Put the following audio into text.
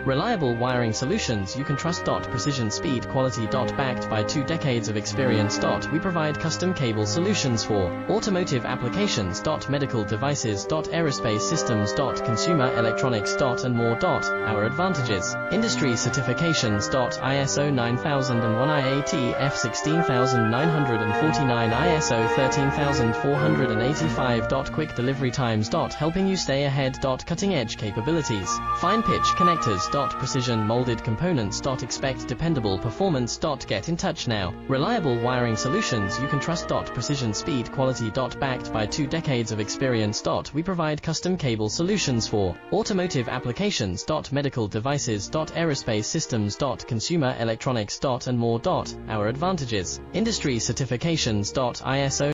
Reliable wiring solutions you can trust. Precision, speed, quality. Backed by 2 decades of experience. We provide custom cable solutions for automotive applications. Medical devices. Aerospace systems. Consumer electronics. And more. Our advantages: industry certifications. ISO 9001, IATF 16949, ISO 13485. Quick delivery times. Helping you stay ahead. Cutting edge capabilities: fine pitch connectors. Precision molded components. Expect dependable performance. Get in touch now. Reliable wiring solutions you can trust. Precision, speed, quality. Backed by 2 decades of experience. We provide custom cable solutions for automotive applications. Medical devices. Aerospace systems. Consumer electronics. And more. Our advantages: industry certifications. ISO